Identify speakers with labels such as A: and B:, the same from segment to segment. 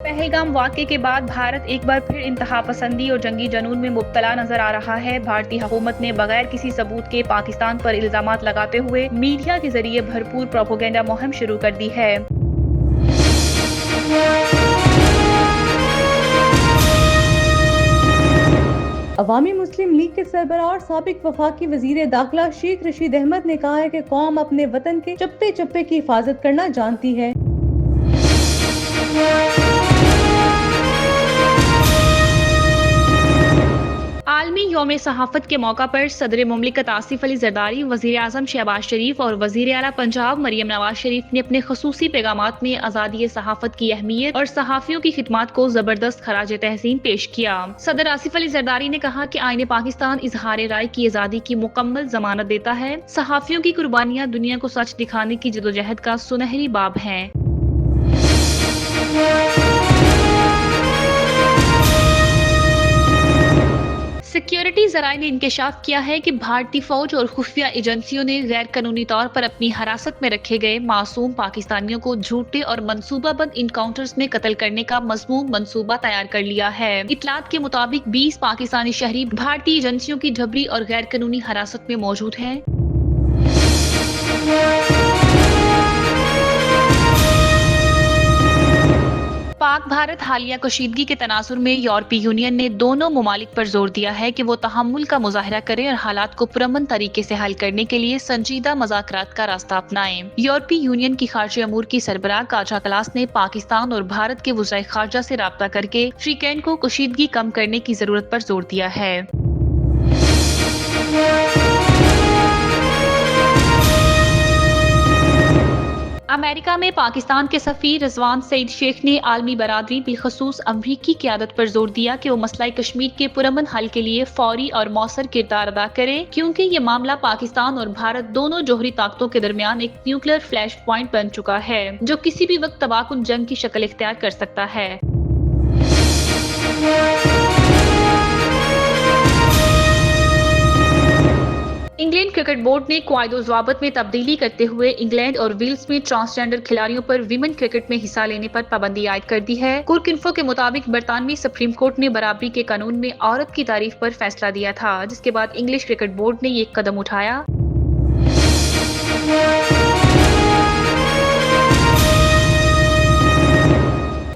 A: पहलगाम वाक़ये के बाद भारत एक बार फिर इंतहा पसंदी और जंगी जनून में मुब्तला नजर आ रहा है। भारतीय हुकूमत ने बगैर किसी सबूत के पाकिस्तान पर इल्जामात लगाते हुए मीडिया के जरिए भरपूर प्रोपेगेंडा मुहिम शुरू कर दी है।
B: अवामी मुस्लिम लीग के सरबराह और साबिक वफाकी वजीर दाखिला शेख रशीद अहमद ने कहा है कि कौम अपने वतन के चप्पे चप्पे की हिफाजत करना जानती है।
A: आलमी यौम सहाफत के मौका पर सदर मुमलिकत आसिफ अली जरदारी, वजीर आजम शहबाज शरीफ और वजीर आला पंजाब मरियम नवाज शरीफ ने अपने खसूसी पैगामात में आज़ादी सहाफत की अहमियत और सहाफ़ियों की खिदमत को जबरदस्त खराज तहसीन पेश किया। सदर आसिफ अली जरदारी ने कहा कि आईन पाकिस्तान इजहार राय की आज़ादी की मुकम्मल जमानत देता है। सहाफ़ियों की कुर्बानियाँ दुनिया को सच दिखाने की जदोजहद का सुनहरी बाब है। सिक्योरिटी ज़राए ने इंकशाफ किया है कि भारतीय फौज और खुफिया एजेंसियों ने गैर कानूनी तौर पर अपनी हिरासत में रखे गए मासूम पाकिस्तानियों को झूठे और मंसूबाबंद इनकाउंटर्स में कत्ल करने का मज़मूम मंसूबा तैयार कर लिया है। इतलात के मुताबिक 20 पाकिस्तानी शहरी भारतीय एजेंसियों की जबरी और गैर कानूनी हिरासत में मौजूद हैं। पाक भारत हालिया कशीदगी के तनाजुर में यूरोपीय यूनियन ने दोनों ममालिक पर जोर दिया है कि वो तहम्मुल का मुजाहरा करें और हालात को पुरअमन तरीके से हल करने के लिए संजीदा मज़ाकरात का रास्ता अपनाएं। यूरोपीय यूनियन की खारजा अमूर की सरबराह काजा कलास ने पाकिस्तान और भारत के वज़ीर खारजा से राब्ता करके वीकेंड को कशीदगी कम करने की जरूरत पर जोर दिया है। अमेरिका में पाकिस्तान के सफीर रिजवान सईद शेख ने आलमी बरादरी बिलखसूस अमरीकी क़यादत पर जोर दिया कि वो मसला कश्मीर के पुरअमन हल के लिए फौरी और मौसर किरदार अदा करे, क्योंकि ये मामला पाकिस्तान और भारत दोनों जोहरी ताकतों के दरमियान एक न्यूक्लियर फ्लैश पॉइंट बन चुका है जो किसी भी वक्त तबाहकुन जंग की शक्ल इख्तियार कर सकता है। इंग्लैंड क्रिकेट बोर्ड ने क़वाइद ज़वाबित में तब्दीली करते हुए इंग्लैंड और वेल्स में ट्रांसजेंडर खिलाड़ियों पर विमेन क्रिकेट में हिस्सा लेने पर पाबंदी आयद कर दी है। कुर्क-इन्फो के मुताबिक बरतानवी सुप्रीम कोर्ट ने बराबरी के कानून में औरत की तारीफ पर फैसला दिया था, जिसके बाद इंग्लिश क्रिकेट बोर्ड ने ये कदम उठाया।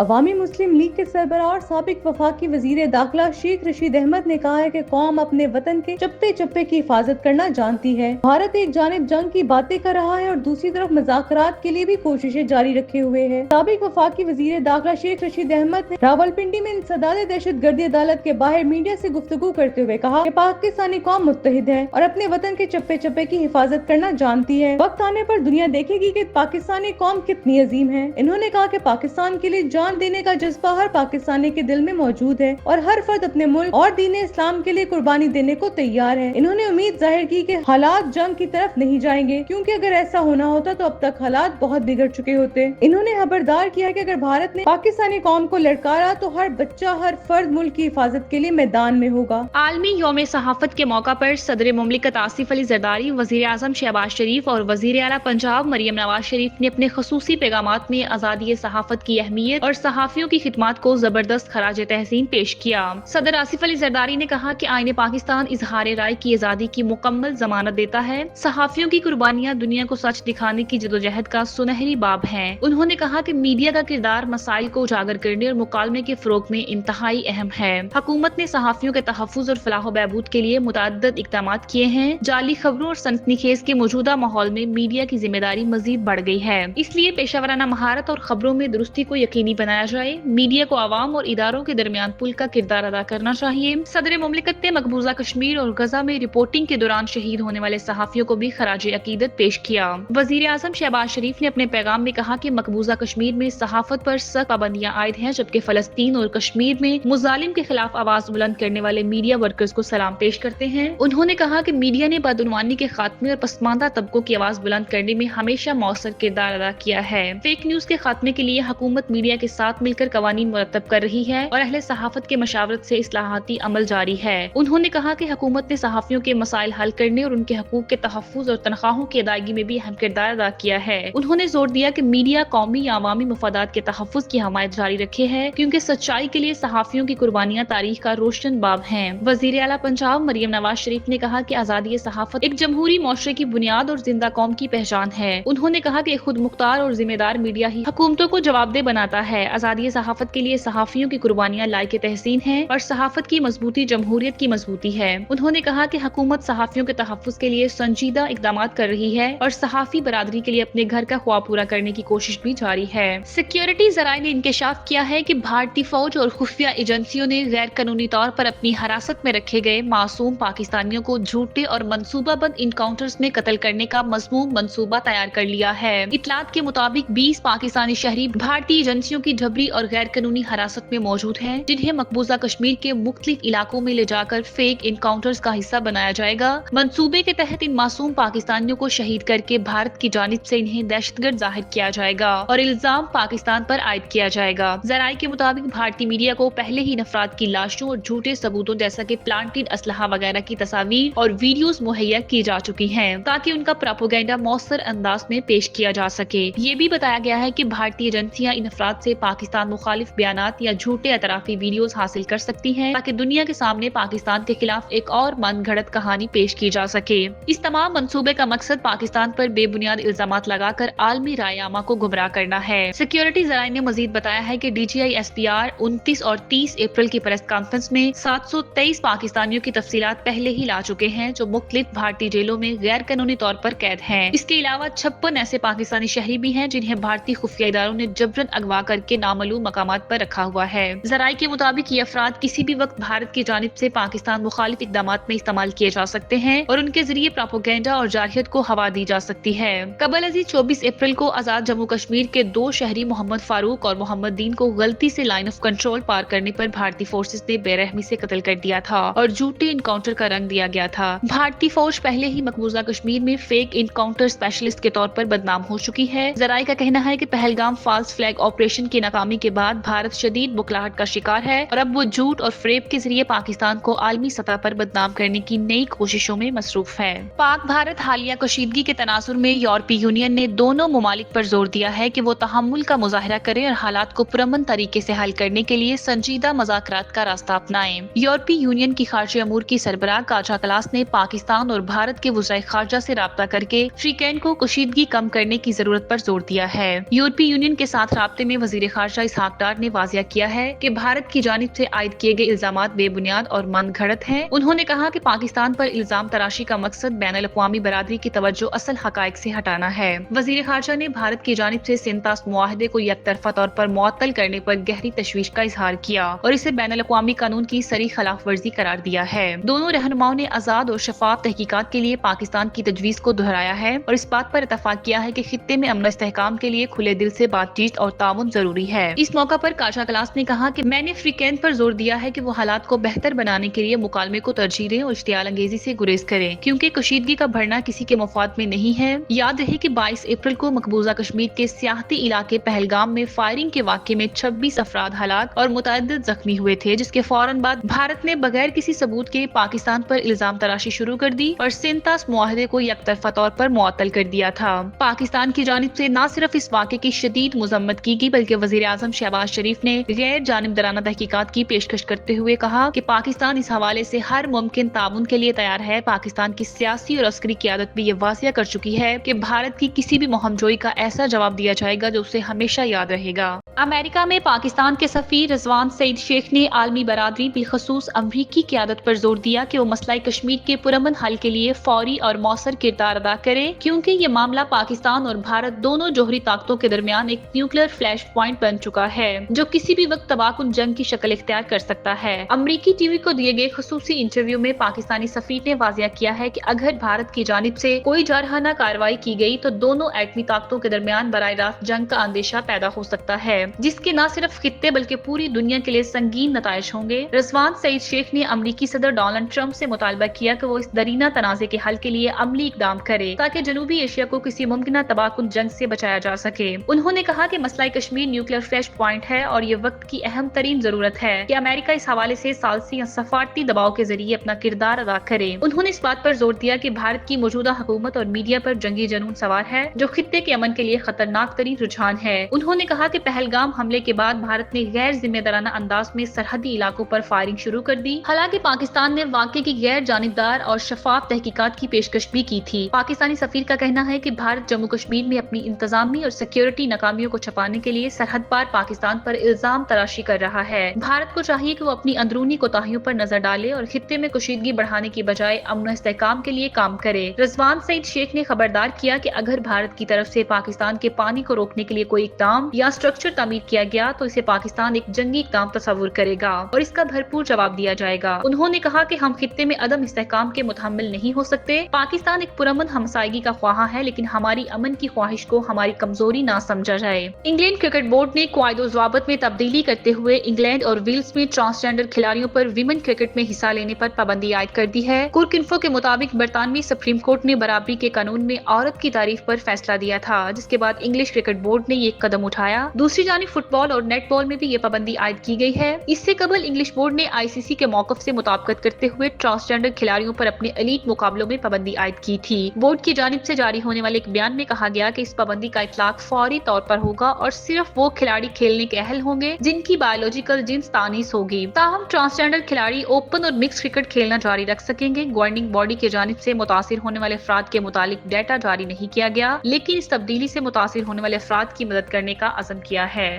B: अवामी मुस्लिम लीग के सरबराह और साबिक वफाकी वजीर दाखिला शेख रशीद अहमद ने कहा है कि कौम अपने वतन के चप्पे चप्पे की हिफाजत करना जानती है। भारत एक जानिब जंग की बातें कर रहा है और दूसरी तरफ मज़ाकरात के लिए भी कोशिशें जारी रखे हुए है। साबिक वफाकी वजीर दाखिला शेख रशीद अहमद ने रावलपिंडी में इंसदाद दहशतगर्दी अदालत के बाहर मीडिया से गुफ्तगू करते हुए कहा कि पाकिस्तानी कौम मुत्तहिद है और अपने वतन के चप्पे चप्पे की हिफाजत करना जानती है। वक्त आने पर दुनिया देखेगी कि पाकिस्तानी कौम कितनी अजीम है। इन्होंने कहा कि पाकिस्तान के लिए जान देने का जज्बा हर पाकिस्तानी के दिल में मौजूद है और हर फर्द अपने मुल्क और दीन इस्लाम के लिए कुर्बानी देने को तैयार है। इन्होंने उम्मीद जाहिर की कि हालात जंग की तरफ नहीं जाएंगे, क्योंकि अगर ऐसा होना होता तो अब तक हालात बहुत बिगड़ चुके होते। इन्होंने खबरदार किया कि अगर भारत ने पाकिस्तानी कौम को ललकारा तो हर बच्चा हर फर्द मुल्क की हिफाजत के लिए मैदान में होगा।
A: आलमी यौम सहाफत के मौका पर सदर मुमलिकत आसिफ अली जरदारी, वजीर आजम शहबाज शरीफ और वजीर आला पंजाब मरियम नवाज शरीफ ने अपने खसूसी पैगामात में आज़ादी सहाफत की अहमियत और सहाफ़ियों की खिदमत को जबरदस्त खराज तहसीन पेश किया। सदर आसिफ अली जरदारी ने कहा कि आईन पाकिस्तान इजहार राय की आज़ादी की मुकम्मल जमानत देता है। सहाफ़ियों की कुर्बानियाँ दुनिया को सच दिखाने की जदोजहद का सुनहरी बाब है। उन्होंने कहा कि मीडिया का किरदार मसाइल को उजागर करने और मुकालमे के फरोग में इंतहाई अहम है। हुकूमत ने सहाफ़ियों के तहफ़्फ़ुज़ और फलाह बहबूद के लिए मुतअद्दिद इक़दाम किए हैं। जाली खबरों और सनसनीखेज के मौजूदा माहौल में मीडिया की जिम्मेदारी मजीद बढ़ गई है, इसलिए पेशावराना महारत और खबरों में दुरुस्ती को यकीनी बनाया जाए। मीडिया को आवाम और इदारों के दरमियान पुल का किरदार अदा करना चाहिए। सदर मुमलिकत ने मकबूजा कश्मीर और गजा में रिपोर्टिंग के दौरान शहीद होने वाले सहाफ़ियों को भी खराज अकीदत पेश किया। वजीर आजम शहबाज शरीफ ने अपने पैगाम में कहा कि मकबूजा कश्मीर में सहाफत पर सख्त पाबंदियां आयद हैं, जबकि फलस्तीन और कश्मीर में मुजालिम के खिलाफ आवाज बुलंद करने वाले मीडिया वर्कर्स को सलाम पेश करते हैं। उन्होंने कहा कि मीडिया ने बदउनवानी के खात्मे और पसमानदा तबकों की आवाज बुलंद करने में हमेशा मौसर किरदार अदा किया है। फेक न्यूज के खात्मे के लिए हुकूमत मीडिया के साथ मिलकर कवानीन मुरतब कर रही है और अहले सहाफत के मशावरत से इस्लाहाती अमल जारी है। उन्होंने कहा कि हुकूमत ने सहाफियों के मसाइल हल करने और उनके हकूक के तहफ़्फ़ुज़ और तनख्वाहों की अदायगी में भी अहम किरदार अदा किया है। उन्होंने जोर दिया कि मीडिया कौमी या अवामी मफादात के तहफ़्फ़ुज़ की हमायत जारी रखे है, क्योंकि सच्चाई के लिए सहाफियों की कुर्बानियां तारीख का रोशन बाब हैं। वज़ीर आला पंजाब मरियम नवाज शरीफ ने कहा कि आज़ादी सहाफत एक जमहूरी मुआशरे की बुनियाद और जिंदा कौम की पहचान है। उन्होंने कहा कि खुद मुख्तार और जिम्मेदार मीडिया ही हुकूमतों को जवाबदेह बनाता है। आज़ादी सहाफत के लिए सहाफियों की कुर्बानियां लायक तहसीन है और सहाफत की मजबूती जमहूरियत की मजबूती है। उन्होंने कहा कि हुकूमत सहाफियों के तहफ़्फ़ुज़ के लिए संजीदा इक़दाम कर रही है और सहाफी बरादरी के लिए अपने घर का ख्वाब पूरा करने की कोशिश भी जारी है। सिक्योरिटी ज़राए ने इंकशाफ किया है कि भारतीय फौज और खुफिया एजेंसियों ने गैर कानूनी तौर पर अपनी हिरासत में रखे गए मासूम पाकिस्तानियों को झूठे और मंसूबाबंद इनकाउंटर्स में कत्ल करने का मज़मूम मंसूबा तैयार कर लिया है। इतलात के मुताबिक 20 पाकिस्तानी शहरी भारतीय एजेंसियों की जबरी और गैर कानूनी हिरासत में मौजूद हैं, जिन्हें मकबूजा कश्मीर के मुख्तलिफ इलाकों में ले जाकर फेक इनकाउंटर्स का हिस्सा बनाया जाएगा। मंसूबे के तहत इन मासूम पाकिस्तानियों को शहीद करके भारत की जानिब से इन्हें दहशतगर्द जाहिर किया जाएगा और इल्जाम पाकिस्तान पर आयद किया जाएगा। ज़राए के मुताबिक भारतीय मीडिया को पहले ही अफराद की लाशों और झूठे सबूतों जैसा कि प्लांटेड असलहा वगैरह की तस्वीर और वीडियोस मुहैया की जा चुकी हैं, ताकि उनका प्रोपेगेंडा मौसर अंदाज में पेश किया जा सके। ये भी बताया गया है कि भारतीय एजेंसियां इन अफराद से पाकिस्तान मुखालिफ बयानात या झूठे एतराफी वीडियोस हासिल कर सकती हैं, ताकि दुनिया के सामने पाकिस्तान के खिलाफ एक और मनगढ़ंत कहानी पेश की जा सके। इस तमाम मंसूबे का मकसद पाकिस्तान पर बेबुनियाद इल्जामात लगाकर आलमी राय आमा को गुमराह करना है। सिक्योरिटी ज़राए ने मजीद बताया है कि DGI SPR 29 और 30 अप्रैल की प्रेस कॉन्फ्रेंस में 723 पाकिस्तानियों की तफसीलात पहले ही ला चुके हैं, जो मुख्तलिफ भारतीय जेलों में गैर कानूनी तौर पर कैद हैं। इसके अलावा 56 ऐसे पाकिस्तानी शहरी भी हैं जिन्हें भारतीय खुफिया इदारों ने जबरन अगवा करके नामालूम मकामात पर रखा हुआ है। ज़राए के मुताबिक ये अफराद किसी भी वक्त भारत की जानिब से पाकिस्तान मुखालिफ इक़दामात में इस्तेमाल किए जा सकते हैं और उनके जरिए प्रोपेगेंडा और जारहियत को हवा दी जा सकती है। कबल अजी 24 अप्रैल को आजाद जम्मू कश्मीर के 2 शहरी मोहम्मद फारूक और मोहम्मद दीन को गलती से लाइन ऑफ कंट्रोल पार करने पर भारतीय फोर्सेस ने बेरहमी से कत्ल कर दिया था और झूठे इनकाउंटर का रंग दिया गया था। भारतीय फौज पहले ही मकबूजा कश्मीर में फेक इनकाउंटर स्पेशलिस्ट के तौर पर बदनाम हो चुकी है। ज़राए का कहना है कि पहलगाम फॉल्स फ्लैग ऑपरेशन की नाकामी के बाद भारत शदीद बुखलाहट का शिकार है और अब वो झूठ और फ्रेब के जरिए पाकिस्तान को आलमी सतह पर बदनाम करने की नई कोशिशों में मसरूफ है। पाक भारत हालिया कशीदगी के तनाजुर में यूरोपीय यूनियन ने दोनों ममालिक पर जोर दिया है कि वो तहम्मुल का मुजाहरा करें और हालात को पुरअमन तरीके से हल करने के लिए संजीदा मुज़ाकरात का रास्ता अपनाएं। यूरोपीय यूनियन की खारजा अमूर की सरबराह काजा कलास ने पाकिस्तान और भारत के वज़ीर खारजा से राब्ता करके फ्रीकैन को कशीदगी कम करने की जरूरत पर जोर दिया है। यूरोपीय यूनियन के साथ राब्ते में वज़ीर खारजा इसहाक डार ने वाज़िया किया है कि भारत की जानिब से आयद किए गए इल्जामात बेबुनियाद और मनगढ़ंत हैं। उन्होंने कहा कि पाकिस्तान पर इल्जाम तराशी का मकसद बैनुल अक़वामी बरादरी की तवज्जो असल हक़ाइक़ से हटाना है। वज़ीर खारजा ने भारत की जानिब से सिंतास मुआहदे को यकतरफा तौर पर मुअत्तल करने पर गहरी तशवीश का इजहार किया और इसे बैनुल अक़वामी कानून की सरी खिलाफ वर्जी करार दिया है। दोनों रहनुमाओं ने आजाद और शफाफ तहकीकात के लिए पाकिस्तान की तजवीज़ को दोहराया है और इस बात पर इत्तफाक किया है कि खित्ते में अमन इस्तेहकाम के लिए खुले दिल से बातचीत और ताउन जरूरी है। इस मौका पर काजा क्लास ने कहा कि मैंने फ्रीकैन पर जोर दिया है कि वो हालात को बेहतर बनाने के लिए मुकालमे को तरजीह दें और इश्तियाल अंगेजी से गुरेज करें, क्योंकि कशीदगी का बढ़ना किसी के मफाद में नहीं है। याद रहे कि 22 अप्रैल को मकबूजा कश्मीर के सियाहती इलाके पहलगाम में फायरिंग के वाक़े में 26 अफराद हलाक और मुतअद्दिद जख्मी हुए थे, जिसके फौरन बाद भारत ने बगैर किसी सबूत के पाकिस्तान पर इल्जाम तराशी शुरू कर दी और सिंतास मुआहदे को यकतरफा तौर पर मुअत्तल कर दिया था। पाकिस्तान की जानिब से न सिर्फ इस वाक़े की शदीद मजम्मत की गई, बल्कि वज़ीर आज़म शहबाज शरीफ ने गैर जानिबदाराना तहकीकात की पेशकश करते हुए कहा कि पाकिस्तान इस हवाले से हर मुमकिन ताउन के लिए तैयार है। पाकिस्तान की सियासी और अस्करी क़यादत भी ये वाज़िया कर चुकी है कि भारत की किसी भी मुहमजोई का ऐसा जवाब दिया जाएगा जो उसे हमेशा याद रहेगा। अमेरिका में पाकिस्तान के सफ़ीर रिजवान सईद शेख ने आलमी बरादरी बिलखसूस अमरीकी क़यादत पर जोर दिया कि वो मसला कश्मीर के पुरअमन हल के लिए फौरी और मौसर किरदार अदा करे, क्योंकि ये मामला पाकिस्तान और भारत दोनों जोहरी ताकतों के दरमियान एक न्यूक्लियर फ्लैश पॉइंट बन चुका है जो किसी भी वक्त तबाहकुन जंग की शक्ल इख्तियार कर सकता है। अमरीकी टीवी को दिए गए खसूसी इंटरव्यू में पाकिस्तानी सफ़ीर ने वाज़िया किया है कि अगर भारत की जानिब से कोई जारहाना कार्रवाई की गई तो दोनों एटमी ताकतों के दरमियान बराह रास्त जंग का अंदेशा पैदा हो सकता है, जिसके न सिर्फ खित्ते बल्कि पूरी दुनिया के लिए संगीन नताइज होंगे। रिजवान सईद शेख ने अमरीकी सदर डोनाल्ड ट्रंप से मुतालबा किया कि वो इस दरीना तनाज़े के हल के लिए अमली इक़दाम करे ताकि जनूबी एशिया को किसी मुमकिन तबाहकुन जंग से बचाया जा सके। उन्होंने कहा कि मसला कश्मीर न्यूक्लियर फ्लैश पॉइंट है और ये वक्त की अहम तरीन जरूरत है कि अमेरिका इस हवाले से सालसी या सफारती दबाव के जरिए अपना किरदार अदा करे। उन्होंने इस बात पर जोर दिया कि भारत की मौजूदा हुकूमत और मीडिया पर जंगी जुनून सवार है जो खित्ते के अमन के लिए खतरनाक तरीन रुझान है। उन्होंने कहा कि पहलगाम हमले के बाद भारत ने गैर जिम्मेदाराना अंदाज में सरहदी इलाकों पर फायरिंग शुरू कर दी। हालांकि पाकिस्तान ने वाक़े की गैर जानिबदार और शफाफ तहकीकात की पेशकश भी की थी। पाकिस्तानी सफीर का कहना है कि भारत जम्मू कश्मीर में अपनी इंतजामी और सिक्योरिटी नाकामियों को छुपाने के लिए सरहद पार पाकिस्तान पर इल्जाम तराशी कर रहा है। भारत को चाहिए कि वो अपनी अंदरूनी कोताहियों पर नजर डाले और खित्ते में कशीदगी बढ़ाने की बजाय अमन और इस्तेहकाम के लिए काम करे। रिजवान सईद शेख ने खबरदार किया कि अगर भारत की तरफ से पाकिस्तान के पानी को रोकने के लिए कोई इकदाम या स्ट्रक्चर तामीर किया गया तो इसे पाकिस्तान एक जंगी इकदाम तस्वुर करेगा और इसका भरपूर जवाब दिया जाएगा। उन्होंने कहा कि हम खित्ते में अदम इस्तेहकाम के मुतहम्मिल नहीं हो सकते। पाकिस्तान एक पुरअमन हमसायगी का ख्वाहा है, लेकिन हमारी अमन की ख्वाहिश को हमारी कमजोरी ना समझा जाए। इंग्लैंड क्रिकेट बोर्ड ने क़वायद ज़वाबित में तब्दीली करते हुए इंग्लैंड और वेल्स में ट्रांसजेंडर खिलाड़ियों पर विमेन क्रिकेट में हिस्सा लेने पर पाबंदी आयद कर दी है। कुर्क इन्फो के मुताबिक बरतानवी सुप्रीम कोर्ट ने बराबरी के कानून में औरत की तारीफ पर फैसला दिया था, जिसके बाद इंग्लिश क्रिकेट बोर्ड ने ये कदम उठाया। दूसरी जानिब फुटबॉल और नेटबॉल में भी ये पाबंदी आयद की गई है। इससे कबल इंग्लिश बोर्ड ने ICC के मौक़िफ़ से मुताबिकत करते हुए ट्रांसजेंडर खिलाड़ियों पर अपने एलीट मुकाबलों में पाबंदी आयद की थी। बोर्ड की जानिब से जारी होने वाले एक बयान में कहा गया कि इस पाबंदी का इतलाक फौरी तौर पर होगा और सिर्फ वो खिलाड़ी खेलने के अहल होंगे जिनकी बायोलॉजिकल जिन्स तानीस होगी। ताहम ट्रांसजेंडर खिलाड़ी ओपन और मिक्स क्रिकेट खेलना जारी रख सकेंगे। गवर्निंग बॉडी की जानिब से मुतासिर होने वाले अफराद के मुतालिक डाटा जारी नहीं किया गया, लेकिन इस तब्दीली से मुतासिर होने वाले अफराद की मदद करने का अज़म किया है।